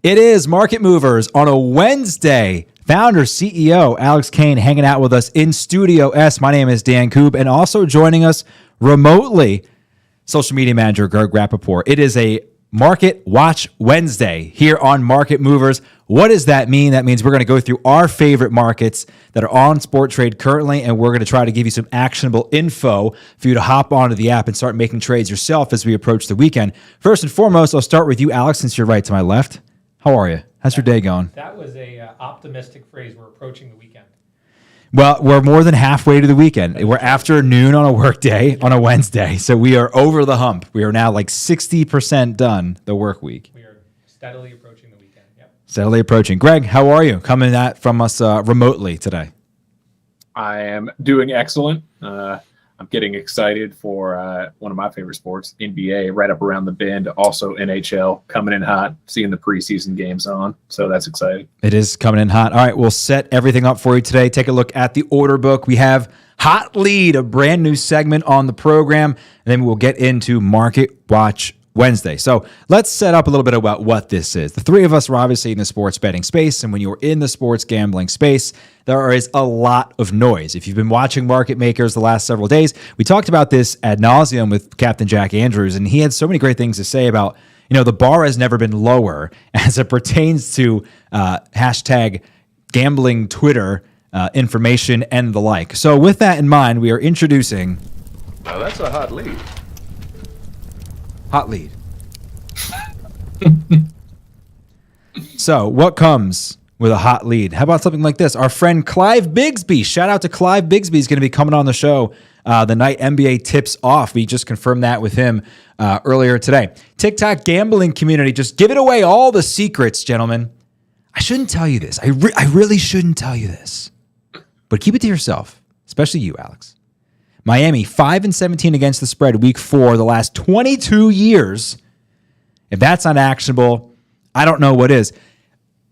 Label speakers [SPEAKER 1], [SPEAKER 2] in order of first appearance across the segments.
[SPEAKER 1] It is Market Movers on a Wednesday. Founder, CEO, Alex Kane hanging out with us in Studio S. My name is Dan Koob, and also joining us remotely, social media manager Greg Rappaport. It is a Market Watch Wednesday here on Market Movers. What does that mean? That means we're going to go through our favorite markets that are on Sport Trade currently, and we're going to try to give you some actionable info for you to hop onto the app and start making trades yourself as we approach the weekend. First and foremost, I'll start with you, Alex, since you're right to my left. How are you? How's your day going?
[SPEAKER 2] That was a optimistic phrase. We're approaching the weekend.
[SPEAKER 1] Well, we're more than halfway to the weekend. We're after noon on a work day on a Wednesday, so we are over the hump. We are now like 60% done the work week.
[SPEAKER 2] We are steadily approaching the weekend. Yep.
[SPEAKER 1] Steadily approaching. Greg, how are you? Coming at from us remotely today.
[SPEAKER 3] I am doing excellent. I'm getting excited for one of my favorite sports, NBA, right up around the bend. Also NHL coming in hot, seeing the preseason games on. So that's exciting.
[SPEAKER 1] It is coming in hot. All right, we'll set everything up for you today. Take a look at the order book. We have Hot Lead, a brand new segment on the program, and then we'll get into Market Watch Wednesday. So let's set up a little bit about what this is. The three of us are obviously in the sports betting space, and when you're in the sports gambling space, there is a lot of noise. If you've been watching Market Makers the last several days, we talked about this ad nauseum with Captain Jack Andrews, and he had so many great things to say about, the bar has never been lower as it pertains to hashtag gambling Twitter information and the like. So with that in mind, we are introducing...
[SPEAKER 4] Now that's a hot lead.
[SPEAKER 1] Hot lead. So, what comes with a hot lead? How about something like this? Our friend Clive Bigsby. Shout out to Clive Bigsby. He's going to be coming on the show the night NBA tips off. We just confirmed that with him earlier today. TikTok gambling community, just giving away all the secrets, gentlemen. I shouldn't tell you this. I really shouldn't tell you this. But keep it to yourself, especially you, Alex. Miami, 5-17 against the spread, week 4, the last 22 years. If that's not actionable, I don't know what is.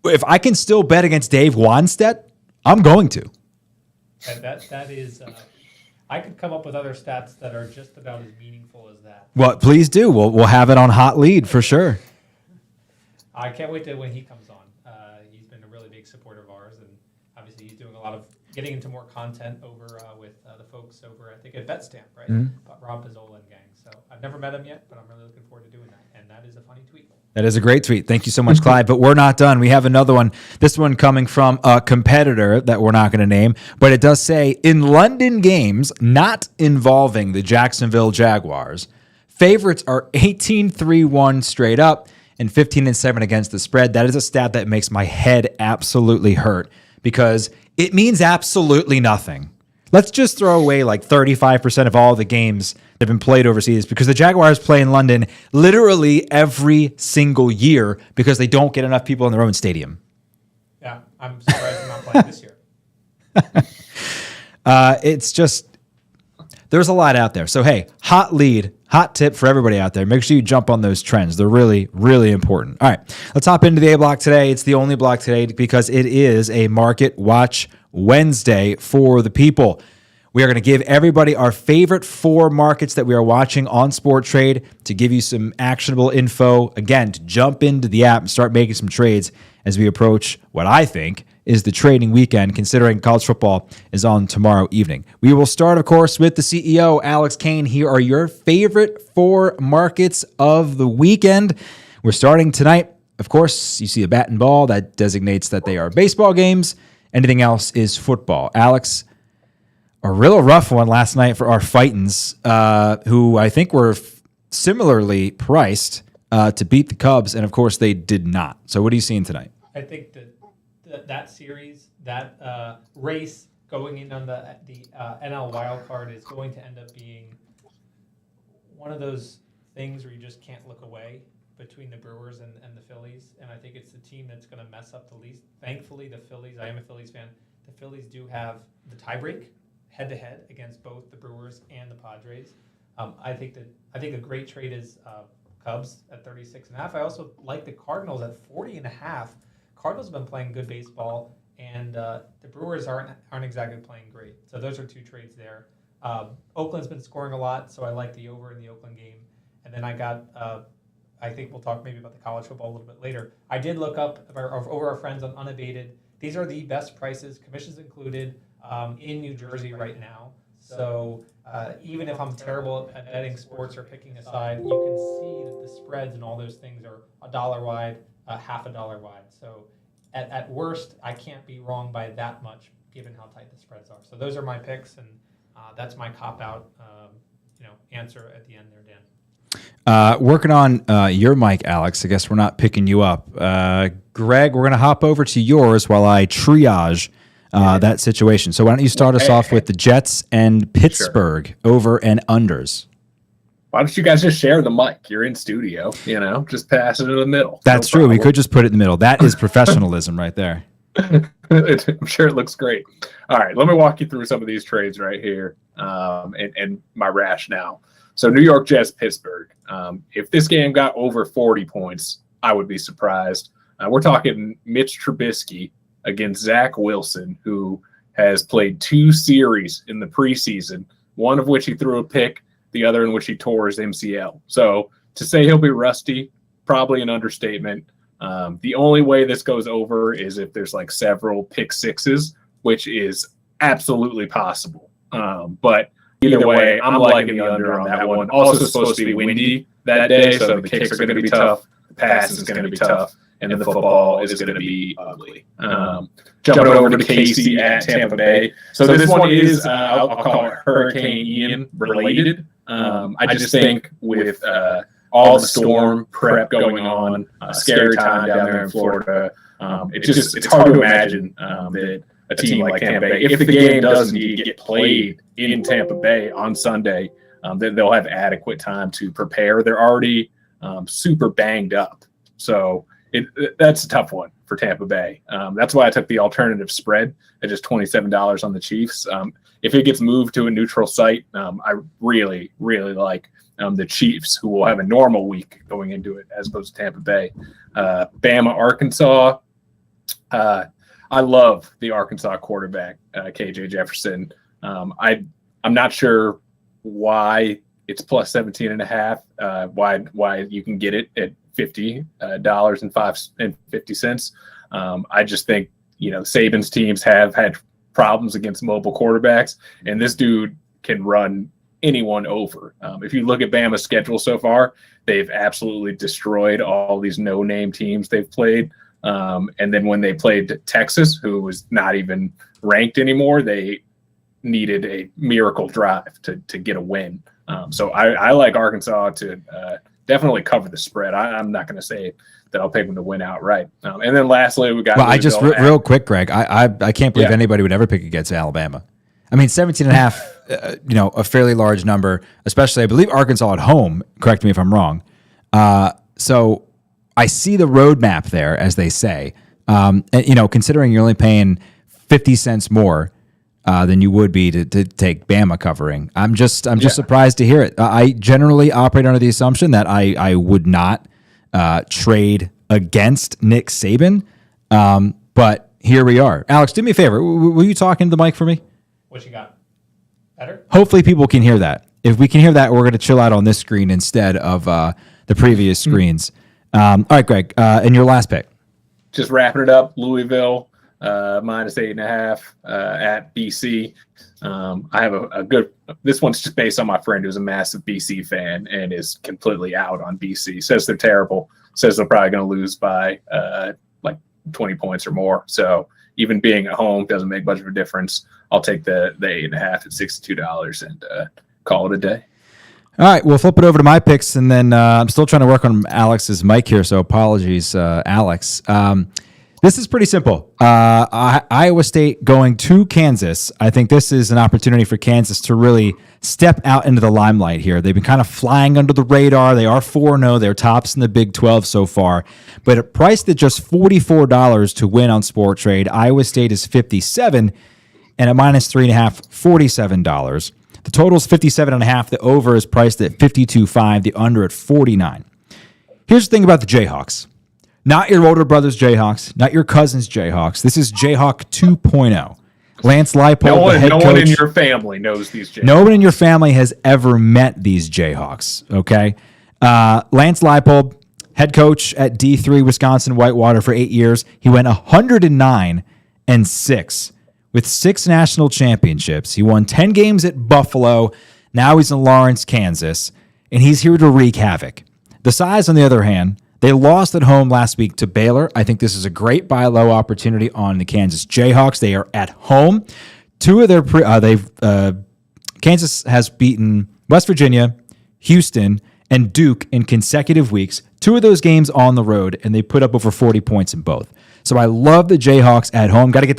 [SPEAKER 1] If I can still bet against Dave Wanstedt, I'm going to.
[SPEAKER 2] That is, I could come up with other stats that are just about as meaningful as that.
[SPEAKER 1] Well, please do. We'll have it on Hot Lead for sure.
[SPEAKER 2] I can't wait till when he comes on. He's been a really big supporter of ours, and obviously he's doing a lot of getting into more content over with the folks over, I think, at BetStamp, right? About Rob Pizzola and gang. So I've never met him yet, but I'm really looking forward to doing that. And that is a funny tweet.
[SPEAKER 1] That is a great tweet. Thank you so much, Clive. But we're not done. We have another one. This one coming from a competitor that we're not going to name, but it does say, in London games not involving the Jacksonville Jaguars, favorites are 18-3-1 straight up and 15-7 against the spread. That is a stat that makes my head absolutely hurt because it means absolutely nothing. Let's just throw away like 35% of all the games that have been played overseas because the Jaguars play in London literally every single year because they don't get enough people in their own stadium.
[SPEAKER 2] Yeah, I'm surprised they're not playing this year.
[SPEAKER 1] It's just, there's a lot out there. So, hey, hot lead, hot tip for everybody out there. Make sure you jump on those trends. They're really, really important. All right, let's hop into the A block today. It's the only block today because it is a Market Watch Wednesday for the people. We are going to give everybody our favorite 4 markets that we are watching on Sport Trade to give you some actionable info. Again, to jump into the app and start making some trades as we approach what I think is the trading weekend, considering college football is on tomorrow evening. We will start, of course, with the CEO, Alex Kane. Here are your favorite 4 markets of the weekend. We're starting tonight. Of course, you see a bat and ball. That designates that they are baseball games. Anything else is football. Alex, a real rough one last night for our Fightins, who I think were similarly priced to beat the Cubs, and of course they did not. So what are you seeing tonight?
[SPEAKER 2] I think that series, that race going in on the NL wild card is going to end up being one of those things where you just can't look away between the Brewers and the Phillies, and I think it's the team that's going to mess up the least. Thankfully, the Phillies, I am a Phillies fan, the Phillies do have the tiebreak head-to-head against both the Brewers and the Padres. I think a great trade is Cubs at 36.5. I also like the Cardinals at 40.5. Cardinals have been playing good baseball, and the Brewers aren't exactly playing great. So those are 2 trades there. Oakland's been scoring a lot, so I like the over in the Oakland game. And then I got I think we'll talk maybe about the college football a little bit later. I did look up over our friends on Unabated. These are the best prices, commissions included, in New Jersey right now. So even if I'm terrible at betting sports or picking a side, you can see that the spreads and all those things are $1 wide, half $1 wide. So at worst, I can't be wrong by that much, given how tight the spreads are. So those are my picks, and that's my cop-out answer at the end there, Dan.
[SPEAKER 1] Working on your mic, Alex. I guess we're not picking you up. Greg, we're going to hop over to yours while I triage that situation. So why don't you start us off with the Jets and Pittsburgh over and unders?
[SPEAKER 3] Why don't you guys just share the mic? You're in studio, just pass it in the middle.
[SPEAKER 1] That's true. We could just put it in the middle. That is professionalism right there.
[SPEAKER 3] I'm sure it looks great. All right, let me walk you through some of these trades right here and my rationale. So New York Jets, Pittsburgh. If this game got over 40 points, I would be surprised. We're talking Mitch Trubisky against Zach Wilson, who has played 2 series in the preseason, one of which he threw a pick, the other in which he tore his MCL. So to say he'll be rusty, probably an understatement. The only way this goes over is if there's like several pick sixes, which is absolutely possible. But either way, I'm liking the under on that one. Also supposed to be windy that day, so the kicks are going to be tough, the pass is going to be tough, and the football is going to be ugly. Jumping over to KC at Tampa Bay. So this one is, I'll call it Hurricane Ian related. I just think with all the storm prep going on, scary time down there in Florida, it's hard to imagine that a team like Tampa Bay, if the game does indeed get played in Tampa Bay on Sunday, then they'll have adequate time to prepare. They're already super banged up. So that's a tough one for Tampa Bay. That's why I took the alternative spread at just $27 on the Chiefs. If it gets moved to a neutral site, I really, really like the Chiefs, who will have a normal week going into it as opposed to Tampa Bay. Bama, Arkansas. I love the Arkansas quarterback, KJ Jefferson. I'm not sure why it's plus 17.5. Why you can get it at $50.50. I just think Saban's teams have had problems against mobile quarterbacks, and this dude can run anyone over. If you look at Bama's schedule so far, they've absolutely destroyed all these no-name teams they've played. And then when they played Texas, who was not even ranked anymore, they needed a miracle drive to get a win. So I like Arkansas to definitely cover the spread. I'm not going to say that I'll pick them to win outright. And then lastly, we got.
[SPEAKER 1] Well, I just real quick, Greg. I can't believe anybody would ever pick against Alabama. I mean, 17.5, a fairly large number, especially I believe Arkansas at home. Correct me if I'm wrong. So I see the roadmap there, as they say. And, considering you're only paying 50 cents more than you would be to take Bama covering, I'm just surprised to hear it. I generally operate under the assumption that I would not trade against Nick Saban, but here we are. Alex, do me a favor. Will you talk into the mic for me?
[SPEAKER 2] What you got? Better?
[SPEAKER 1] Hopefully people can hear that. If we can hear that, we're going to chill out on this screen instead of the previous screens. All right, Greg, and your last pick.
[SPEAKER 3] Just wrapping it up, Louisville, minus 8.5 at BC. I have a good – this one's just based on my friend who's a massive BC fan and is completely out on BC. Says they're terrible. Says they're probably going to lose by like 20 points or more. So even being at home doesn't make much of a difference. I'll take the 8.5 at $62 and call it a day.
[SPEAKER 1] All right, we'll flip it over to my picks, and then I'm still trying to work on Alex's mic here, so apologies, Alex. This is pretty simple. Iowa State going to Kansas. I think this is an opportunity for Kansas to really step out into the limelight here. They've been kind of flying under the radar. They are 4-0. They're tops in the Big 12 so far. But priced at just $44 to win on Sport Trade, Iowa State is $57, and at minus 3.5, $47. The total is 57.5. The over is priced at 52.5. The under at 49. Here's the thing about the Jayhawks. Not your older brother's Jayhawks, not your cousin's Jayhawks. This is Jayhawk 2.0. Lance Leipold, the head coach.
[SPEAKER 3] No one in your family knows these Jayhawks.
[SPEAKER 1] No one in your family has ever met these Jayhawks, okay? Lance Leipold, head coach at D3 Wisconsin Whitewater for 8 years. He went 109-6 with 6 national championships. He won 10 games at Buffalo. Now he's in Lawrence, Kansas, and he's here to wreak havoc. The Size, on the other hand, they lost at home last week to Baylor. I think this is a great buy low opportunity on the Kansas Jayhawks. They are at home. Two of their Kansas has beaten West Virginia, Houston, and Duke in consecutive weeks. 2 of those games on the road, and they put up over 40 points in both. So I love the Jayhawks at home. Got to get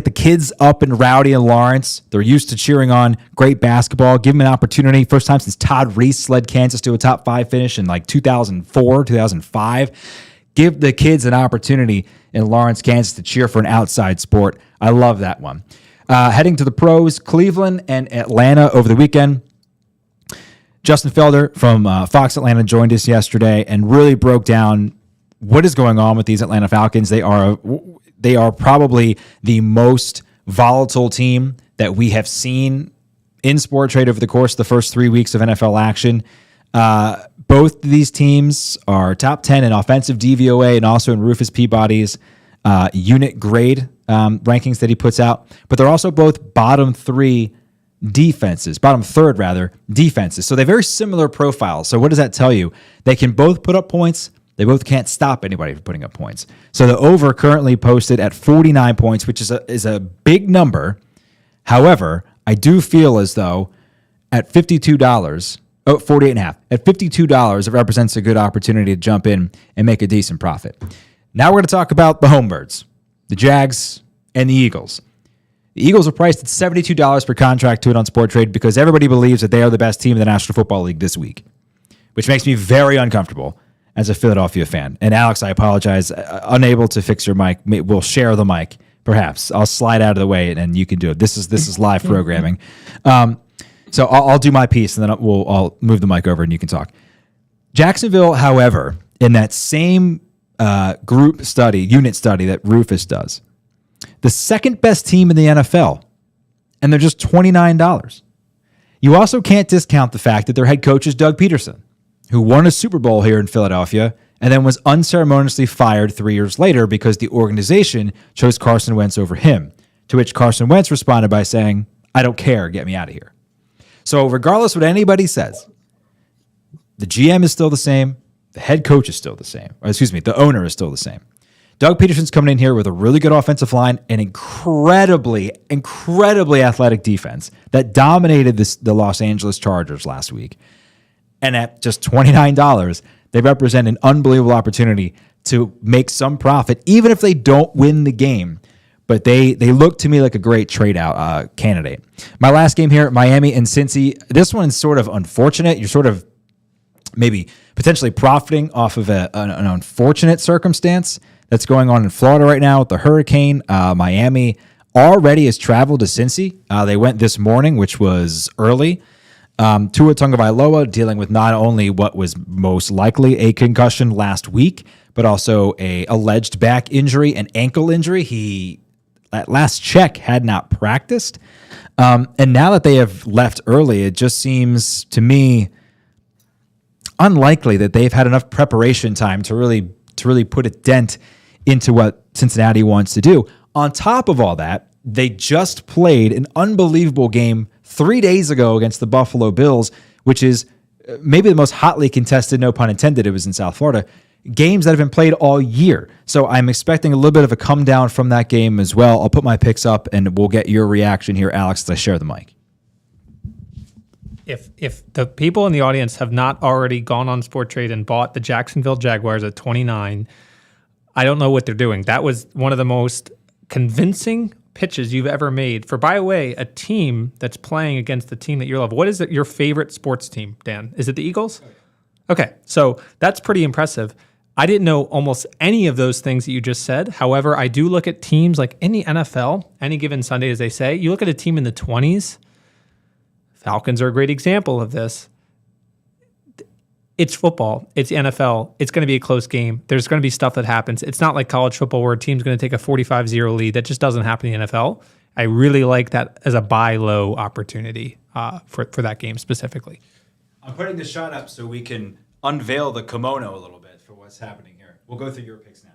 [SPEAKER 1] the kids up and rowdy in Lawrence. They're used to cheering on great basketball. Give them an opportunity. First time since Todd Reese led Kansas to a top 5 finish in like 2004, 2005. Give the kids an opportunity in Lawrence, Kansas to cheer for an outside sport. I love that one. Heading to the pros, Cleveland and Atlanta over the weekend. Justin Felder from Fox Atlanta joined us yesterday and really broke down what is going on with these Atlanta Falcons. They are probably the most volatile team that we have seen in Sport Trade over the course of the first 3 weeks of NFL action. Both of these teams are top 10 in offensive DVOA and also in Rufus Peabody's unit grade rankings that he puts out. But they're also both bottom third defenses. So they have very similar profiles. So what does that tell you? They can both put up points. They both can't stop anybody from putting up points. So the over currently posted at 49 points, which is a big number. However, I do feel as though at $52, 48.5. At $52, it represents a good opportunity to jump in and make a decent profit. Now we're going to talk about the home birds, the Jags and the Eagles. The Eagles are priced at $72 per contract to it on Sport Trade because everybody believes that they are the best team in the National Football League this week, which makes me very uncomfortable as a Philadelphia fan. And Alex, I apologize, unable to fix your mic. We'll share the mic, perhaps. I'll slide out of the way and you can do it. This is live programming. So I'll do my piece and then I'll move the mic over and you can talk. Jacksonville, however, in that same unit study that Rufus does, the second best team in the NFL, and they're just $29. You also can't discount the fact that their head coach is Doug Peterson, who won a Super Bowl here in Philadelphia and then was unceremoniously fired 3 years later because the organization chose Carson Wentz over him, to which Carson Wentz responded by saying, "I don't care, get me out of here." So regardless what anybody says, the GM is still the same, the head coach is still the same, the owner is still the same. Doug Peterson's coming in here with a really good offensive line and incredibly athletic defense that dominated the Los Angeles Chargers last week. And at just $29, they represent an unbelievable opportunity to make some profit, even if they don't win the game. But they look to me like a great trade-out candidate. My last game here, Miami and Cincy. This one's sort of unfortunate. You're sort of maybe potentially profiting off of an unfortunate circumstance that's going on in Florida right now with the hurricane. Miami already has traveled to Cincy. They went this morning, which was early. Tua Tagovailoa dealing with not only what was most likely a concussion last week, but also a alleged back injury and ankle injury. He, at last check, had not practiced. And now that they have left early, it just seems to me unlikely that they've had enough preparation time to really put a dent into what Cincinnati wants to do. On top of all that, they just played an unbelievable game 3 days ago against the Buffalo Bills, which is maybe the most hotly contested, no pun intended, it was in South Florida, games that have been played all year. So I'm expecting a little bit of a come down from that game as well. I'll put my picks up and we'll get your reaction here, Alex, as I share the mic.
[SPEAKER 2] If the people in the audience have not already gone on Sport Trade and bought the Jacksonville Jaguars at 29, I don't know what they're doing. That was one of the most convincing pitches you've ever made for, by the way, a team that's playing against the team that you love. What is your favorite sports team, Dan? Is it the Eagles? Okay, so that's pretty impressive. I didn't know almost any of those things that you just said. However, I do look at teams like in the NFL, any given Sunday, as they say. You look at a team in the 20s. Falcons are a great example of this. It's football. It's the NFL. It's going to be a close game. There's going to be stuff that happens. It's not like college football where a team's going to take a 45-0 lead. That just doesn't happen in the NFL. I really like that as a buy low opportunity for that game specifically.
[SPEAKER 1] I'm putting the shot up so we can unveil the kimono a little bit for what's happening here. We'll go through your picks now.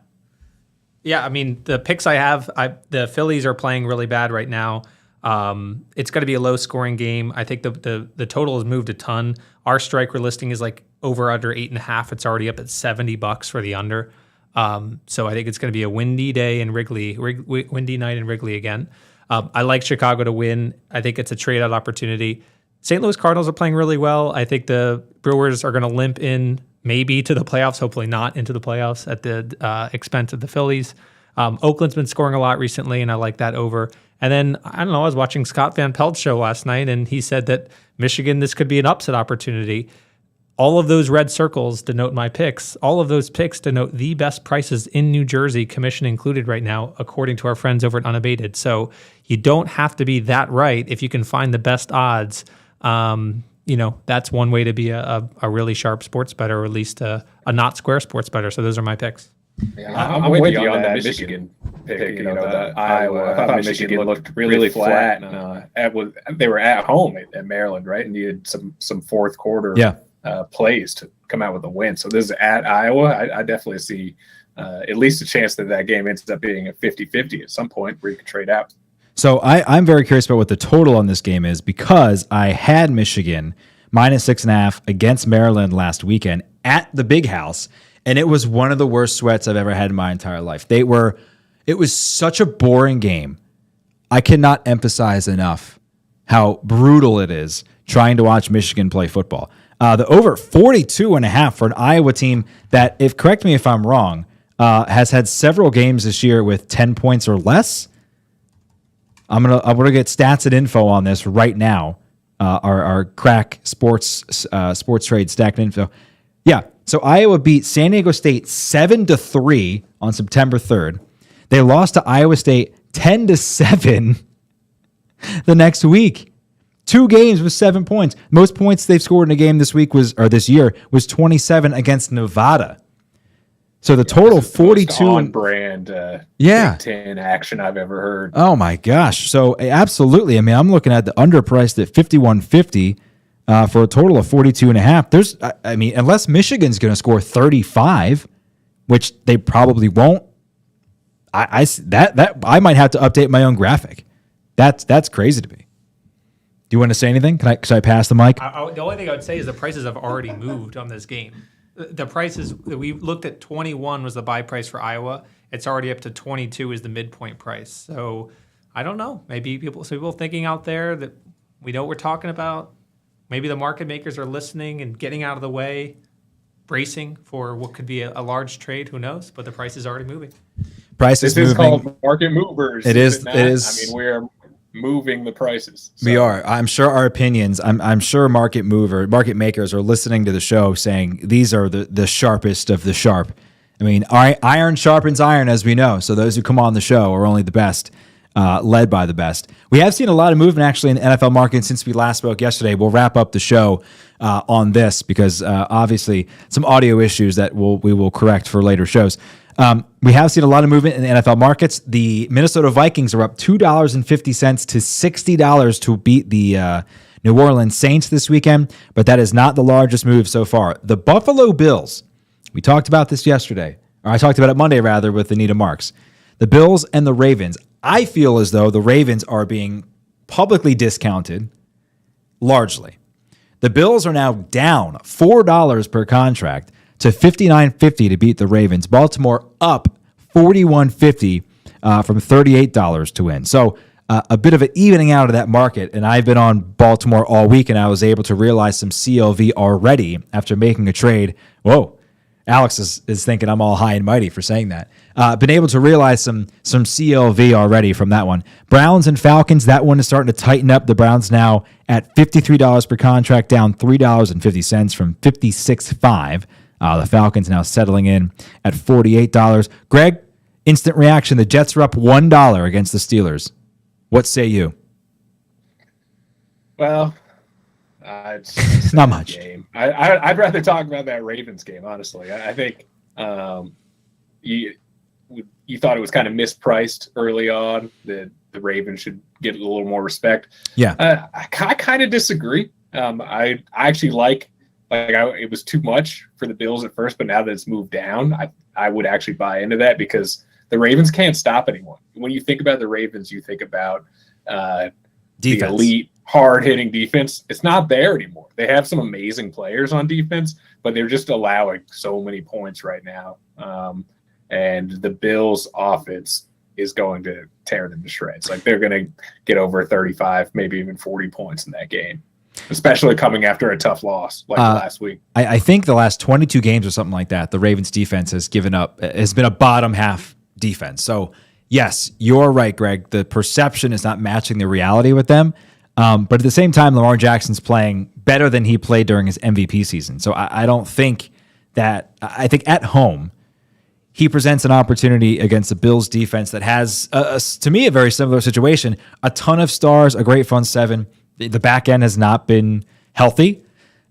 [SPEAKER 2] Yeah, I mean, the picks I have, the Phillies are playing really bad right now. It's going to be a low-scoring game. I think the total has moved a ton. Our striker listing is like over under 8.5. It's already up at $70 for the under. So I think it's going to be a windy day in Wrigley, windy night in Wrigley again. I like Chicago to win. I think it's a trade-out opportunity. St. Louis Cardinals are playing really well. I think the Brewers are going to limp in maybe to the playoffs, hopefully not into the playoffs at the expense of the Phillies. Oakland's been scoring a lot recently, and I like that over. And then, I don't know, I was watching Scott Van Pelt's show last night, and he said that Michigan, this could be an upset opportunity. All of those red circles denote my picks. All of those picks denote the best prices in New Jersey, commission included right now, according to our friends over at Unabated. So you don't have to be that right if you can find the best odds. That's one way to be a really sharp sports bettor, or at least a not square sports bettor. So those are my picks.
[SPEAKER 3] Yeah, I'm with you on that Michigan pick. The Iowa. I thought Michigan looked really flat. And, they were at home at Maryland, right? And you had some fourth quarter plays to come out with a win. So this is at Iowa. I definitely see at least a chance that game ends up being a 50-50 at some point where you can trade out.
[SPEAKER 1] So I'm very curious about what the total on this game is, because I had Michigan -6.5 against Maryland last weekend at the Big House, and it was one of the worst sweats I've ever had in my entire life. It was such a boring game. I cannot emphasize enough how brutal it is trying to watch Michigan play football. The over 42.5 for an Iowa team that, correct me if I'm wrong, has had several games this year with 10 points or less. I'm gonna get stats and info on this right now. Our crack sports trade stacked info. Yeah, so Iowa beat San Diego State 7-3 on September 3rd. They lost to Iowa State 10-7 the next week. 2 games with 7 points. Most points they've scored in a game this year was 27 against Nevada. So the total 42
[SPEAKER 3] on brand Big Ten action I've ever heard.
[SPEAKER 1] Oh my gosh. So absolutely. I mean, I'm looking at the underpriced at 51.50 for a total of 42.5. Unless Michigan's going to score 35, which they probably won't, I might have to update my own graphic. That's crazy to me. Do you want to say anything? Should I pass the mic?
[SPEAKER 2] The only thing I would say is the prices have already moved on this game. The prices, we looked at 21 was the buy price for Iowa. It's already up to 22 is the midpoint price. So I don't know. Maybe people thinking out there that we know what we're talking about. Maybe the market makers are listening and getting out of the way, bracing for what could be a large trade. Who knows? But the price is already moving.
[SPEAKER 1] This
[SPEAKER 3] is called market movers.
[SPEAKER 1] It is.
[SPEAKER 3] We're moving the prices.
[SPEAKER 1] So. We are. I'm sure our opinions. I'm sure market makers are listening to the show, saying these are the sharpest of the sharp. I mean, iron sharpens iron, as we know. So those who come on the show are only the best, led by the best. We have seen a lot of movement actually in the NFL market since we last spoke yesterday. We'll wrap up the show on this because obviously some audio issues that we will correct for later shows. We have seen a lot of movement in the NFL markets. The Minnesota Vikings are up $2.50 to $60 to beat the New Orleans Saints this weekend, but that is not the largest move so far. The Buffalo Bills, we talked about this yesterday, or I talked about it Monday rather with Anita Marks. The Bills and the Ravens. I feel as though the Ravens are being publicly discounted largely. The Bills are now down $4 per contract to $59.50 to beat the Ravens. Baltimore up $41.50 from $38 to win. So a bit of an evening out of that market. And I've been on Baltimore all week, and I was able to realize some CLV already after making a trade. Whoa, Alex is thinking I'm all high and mighty for saying that. Been able to realize some CLV already from that one. Browns and Falcons, that one is starting to tighten up. The Browns now at $53 per contract, down $3.50 from $56.5. The Falcons now settling in at $48. Greg, instant reaction. The Jets are up $1 against the Steelers. What say you?
[SPEAKER 3] Well, it's
[SPEAKER 1] not much.
[SPEAKER 3] Game. I'd rather talk about that Ravens game, honestly. I think you thought it was kind of mispriced early on, that the Ravens should get a little more respect.
[SPEAKER 1] Yeah.
[SPEAKER 3] I kind of disagree. I actually like It was too much for the Bills at first, but now that it's moved down, I would actually buy into that because the Ravens can't stop anyone. When you think about the Ravens, you think about the elite, hard-hitting defense. It's not there anymore. They have some amazing players on defense, but they're just allowing so many points right now. And the Bills' offense is going to tear them to shreds. Like, they're going to get over 35, maybe even 40 points in that game, especially coming after a tough loss like last week.
[SPEAKER 1] I think the last 22 games or something like that, the Ravens defense has been a bottom half defense. So yes, you're right, Greg. The perception is not matching the reality with them. But at the same time, Lamar Jackson's playing better than he played during his MVP season. So I don't think that – I think at home he presents an opportunity against the Bills defense that has, to me, a very similar situation. A ton of stars, a great front seven. The back end has not been healthy,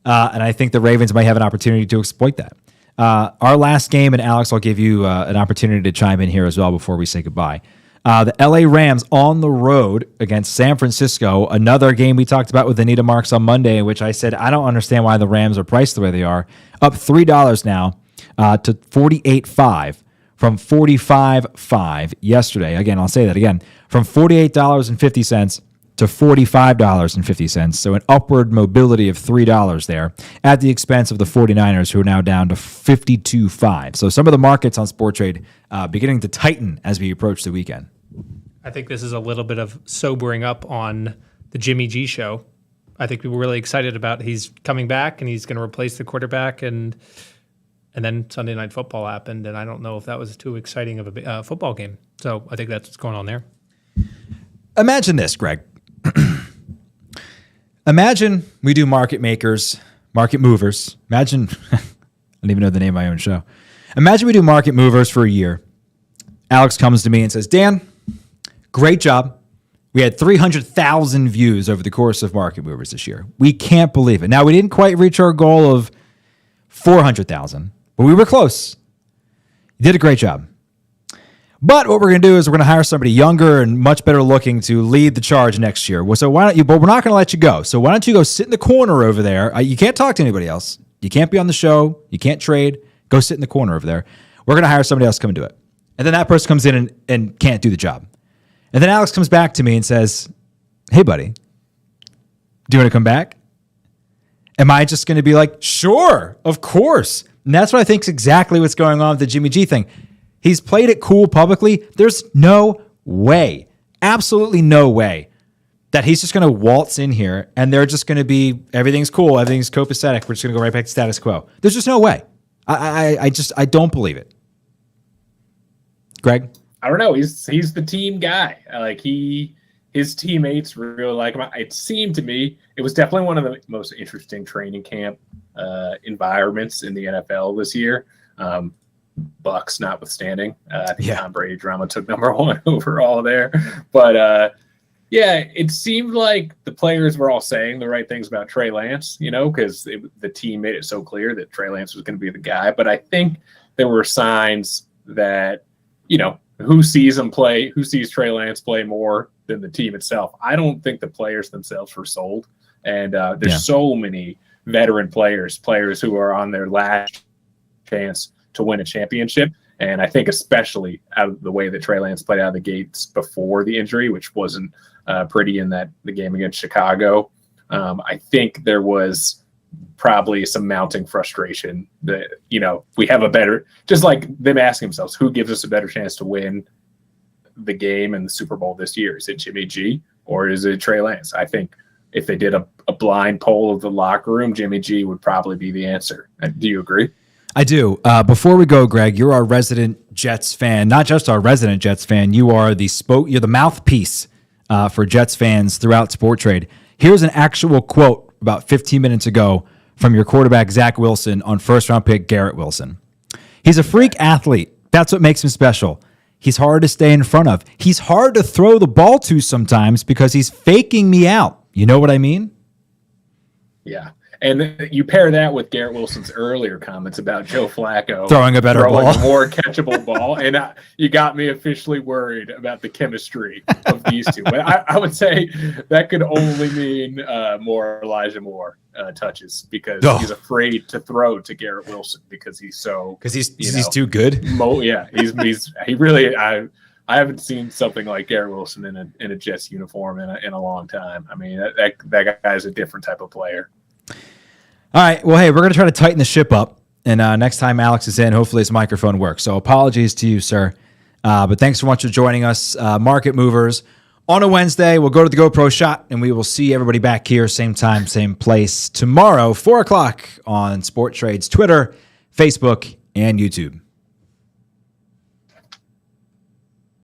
[SPEAKER 1] and I think the Ravens might have an opportunity to exploit that. Our last game, and Alex, I'll give you an opportunity to chime in here as well before we say goodbye. The LA Rams on the road against San Francisco, another game we talked about with Anita Marks on Monday, in which I said, I don't understand why the Rams are priced the way they are. Up $3 now to $48.5 from $45.5 yesterday. Again, I'll say that again, from $48.50 to $45.50. So an upward mobility of $3 there at the expense of the 49ers, who are now down to $52.5. So some of the markets on Sporttrade beginning to tighten as we approach the weekend.
[SPEAKER 2] I think this is a little bit of sobering up on the Jimmy G show. I think we were really excited about he's coming back and he's going to replace the quarterback, and then Sunday Night Football happened, and I don't know if that was too exciting of a football game. So I think that's what's going on there.
[SPEAKER 1] Imagine this, Greg. Imagine we do market makers, market movers. Imagine, I don't even know the name of my own show. Imagine we do market movers for a year. Alex comes to me and says, Dan, great job. We had 300,000 views over the course of market movers this year. We can't believe it. Now, we didn't quite reach our goal of 400,000, but we were close. You did a great job. But what we're going to do is we're going to hire somebody younger and much better looking to lead the charge next year. So why don't you, but we're not going to let you go. So why don't you go sit in the corner over there? You can't talk to anybody else. You can't be on the show. You can't trade. Go sit in the corner over there. We're going to hire somebody else to come and do it. And then that person comes in and can't do the job. And then Alex comes back to me and says, hey, buddy, do you want to come back? Am I just going to be like, sure, of course? And that's what I think is exactly what's going on with the Jimmy G thing. He's played it cool publicly. There's no way, absolutely no way, that he's just going to waltz in here and they're just going to be, everything's cool, everything's copacetic, we're just going to go right back to status quo. There's just no way. I don't believe it. Greg?
[SPEAKER 3] I don't know. He's the team guy. His teammates really like him. It seemed to me it was definitely one of the most interesting training camp environments in the NFL this year. Bucks notwithstanding. I think Tom Brady drama took number one overall there. But it seemed like the players were all saying the right things about Trey Lance, because the team made it so clear that Trey Lance was going to be the guy. But I think there were signs that, who sees Trey Lance play more than the team itself. I don't think the players themselves were sold. And there's so many veteran players who are on their last chance to win a championship. And I think especially out of the way that Trey Lance played out of the gates before the injury, which wasn't pretty in the game against Chicago, I think there was probably some mounting frustration that, we have a better, just like them asking themselves, who gives us a better chance to win the game and the Super Bowl this year? Is it Jimmy G or is it Trey Lance? I think if they did a blind poll of the locker room, Jimmy G would probably be the answer. Do you agree?
[SPEAKER 1] I do. Before we go, Greg, you're our resident Jets fan. Not just our resident Jets fan. You are you're the mouthpiece for Jets fans throughout Sporttrade. Here's an actual quote about 15 minutes ago from your quarterback, Zach Wilson, on first-round pick Garrett Wilson. He's a freak athlete. That's what makes him special. He's hard to stay in front of. He's hard to throw the ball to sometimes because he's faking me out. You know what I mean?
[SPEAKER 3] Yeah. And you pair that with Garrett Wilson's earlier comments about Joe Flacco
[SPEAKER 1] Throwing a better ball.
[SPEAKER 3] a more catchable ball, and you got me officially worried about the chemistry of these two. But I would say that could only mean more Elijah Moore touches because he's afraid to throw to Garrett Wilson because he's
[SPEAKER 1] too good.
[SPEAKER 3] He really I haven't seen something like Garrett Wilson in a Jets uniform in a long time. I mean that guy's a different type of player.
[SPEAKER 1] All right. Well, hey, we're going to try to tighten the ship up. And next time Alex is in, hopefully his microphone works. So apologies to you, sir. But thanks so much for joining us. Market Movers on a Wednesday. We'll go to the GoPro shot, and we will see everybody back here, same time, same place, tomorrow, 4 o'clock on Sport Trade's Twitter, Facebook, and YouTube.